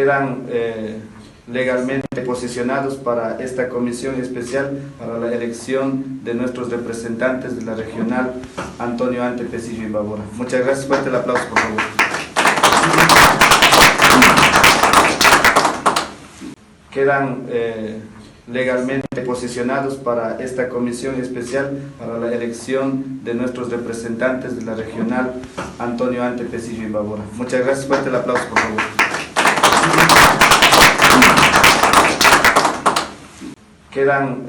quedan legalmente posicionados para esta comisión especial para la elección de nuestros representantes de la regional Antonio Ante Pesillo y Imbabura. Muchas gracias, fuerte el aplauso por favor. Quedan legalmente posicionados para esta comisión especial para la elección de nuestros representantes de la regional Antonio Ante Pesillo y Imbabura. Muchas gracias, fuerte el aplauso por favor. Quedan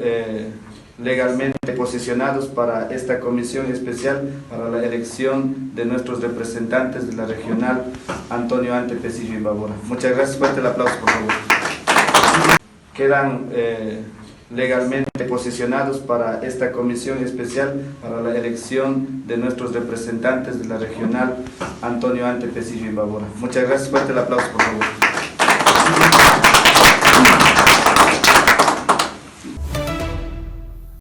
legalmente posicionados para esta comisión especial para la elección de nuestros representantes de la regional Antonio Ante Pesillo y Imbabura. Muchas gracias, fuerte el aplauso por favor. Quedan legalmente posicionados para esta comisión especial para la elección de nuestros representantes de la regional Antonio Ante Pesillo y Imbabura. Muchas gracias, fuerte el aplauso por favor.